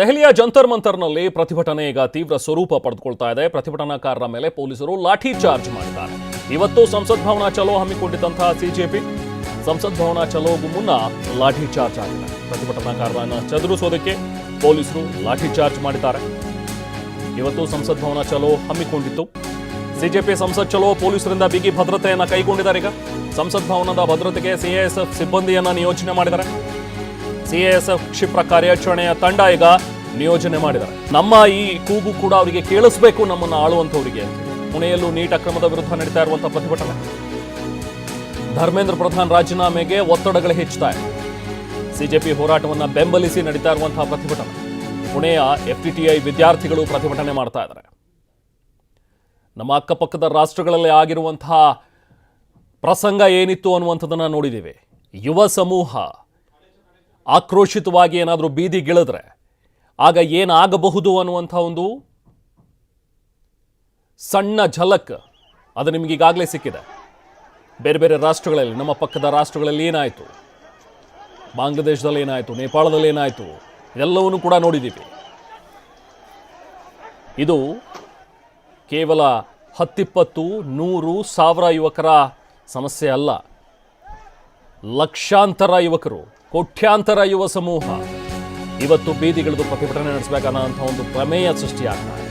ದೆಹಲಿಯ ಜಂತರ್ ಮಂತರ್ನಲ್ಲಿ ಪ್ರತಿಭಟನೆ ಈಗ ತೀವ್ರ ಸ್ವರೂಪ ಪಡೆದುಕೊಳ್ತಾ ಇದೆ. ಪ್ರತಿಭಟನಾಕಾರರ ಮೇಲೆ ಪೊಲೀಸರು ಲಾಠಿ ಚಾರ್ಜ್ ಮಾಡಿದ್ದಾರೆ. ಇವತ್ತು ಸಂಸತ್ ಭವನ ಚಲೋ ಹಮ್ಮಿಕೊಂಡಿದ್ದಂತಹ ಸಿಜೆಪಿ ಸಂಸತ್ ಭವನ ಚಲೋಗೂ ಮುನ್ನ ಲಾಠಿ ಚಾರ್ಜ್ ಆಗಿದೆ. ಪ್ರತಿಭಟನಾಕಾರರನ್ನು ಚದುರಿಸೋದಕ್ಕೆ ಪೊಲೀಸರು ಲಾಠಿ ಚಾರ್ಜ್ ಮಾಡಿದ್ದಾರೆ. ಇವತ್ತು ಸಂಸತ್ ಭವನ ಚಲೋ ಹಮ್ಮಿಕೊಂಡಿತ್ತು. ಸಿಜೆಪಿ ಸಂಸತ್ ಚಲೋ ಪೊಲೀಸರಿಂದ ಬಿಗಿ ಭದ್ರತೆಯನ್ನ ಕೈಗೊಂಡಿದ್ದಾರೆ. ಈಗ ಸಂಸತ್ ಭವನದ ಭದ್ರತೆಗೆ ಸಿಎಎಸ್ಎಫ್ ಸಿಬ್ಬಂದಿಯನ್ನ ನಿಯೋಜನೆ ಮಾಡಿದ್ದಾರೆ. ಸಿಎಎಸ್ಎಫ್ ಕ್ಷಿಪ್ರ ಕಾರ್ಯಾಚರಣೆಯ ತಂಡ ಈಗ ನಿಯೋಜನೆ ಮಾಡಿದ್ದಾರೆ. ನಮ್ಮ ಈ ಕೂಗು ಕೂಡ ಅವರಿಗೆ ಕೇಳಿಸಬೇಕು, ನಮ್ಮನ್ನು ಆಳುವಂತವರಿಗೆ ಅಂತ. ಪುಣೆಯಲ್ಲೂ ನೀಟ್ ಅಕ್ರಮದ ವಿರುದ್ಧ ನಡೀತಾ ಇರುವಂತಹ ಪ್ರತಿಭಟನೆ. ಧರ್ಮೇಂದ್ರ ಪ್ರಧಾನ್ ರಾಜೀನಾಮೆಗೆ ಒತ್ತಡಗಳು ಹೆಚ್ಚುತ್ತಾ ಇದೆ. ಸಿಜೆಪಿ ಹೋರಾಟವನ್ನ ಬೆಂಬಲಿಸಿ ನಡೀತಾ ಇರುವಂತಹ ಪ್ರತಿಭಟನೆ. ಪುಣೆಯ ಎಫ್ಟಿಟಿಐ ವಿದ್ಯಾರ್ಥಿಗಳು ಪ್ರತಿಭಟನೆ ಮಾಡ್ತಾ ಇದ್ದಾರೆ. ನಮ್ಮ ಅಕ್ಕಪಕ್ಕದ ರಾಷ್ಟ್ರಗಳಲ್ಲಿ ಆಗಿರುವಂತಹ ಪ್ರಸಂಗ ಏನಿತ್ತು ಅನ್ನುವಂಥದ್ದನ್ನ ನೋಡಿದ್ದೀವಿ. ಯುವ ಸಮೂಹ ಆಕ್ರೋಶಿತವಾಗಿ ಏನಾದರೂ ಬೀದಿಗಿಳಿದ್ರೆ ಆಗ ಏನಾಗಬಹುದು ಅನ್ನುವಂಥ ಒಂದು ಸಣ್ಣ ಝಲಕ್ ಅದು ನಿಮ್ಗೆ ಈಗಾಗಲೇ ಸಿಕ್ಕಿದೆ. ಬೇರೆ ಬೇರೆ ರಾಷ್ಟ್ರಗಳಲ್ಲಿ, ನಮ್ಮ ಪಕ್ಕದ ರಾಷ್ಟ್ರಗಳಲ್ಲಿ ಏನಾಯಿತು, ಬಾಂಗ್ಲಾದೇಶದಲ್ಲಿ ಏನಾಯಿತು, ನೇಪಾಳದಲ್ಲಿ ಏನಾಯಿತು, ಎಲ್ಲವನ್ನೂ ಕೂಡ ನೋಡಿದ್ದೀವಿ. ಇದು ಕೇವಲ 10-20, 100, 1000 ಯುವಕರ ಸಮಸ್ಯೆ ಅಲ್ಲ. ಲಕ್ಷಾಂತರ ಯುವಕರು, ಕೋಟ್ಯಾಂತರ ಯುವ ಸಮೂಹ ಇವತ್ತು ಬೀದಿಗಿಳಿದು ಪ್ರತಿಭಟನೆ ನಡೆಸಬೇಕನ್ನೋ ಒಂದು ಪ್ರಮೇಯ ಸೃಷ್ಟಿಯಾಗ್ತಾ ಇದೆ.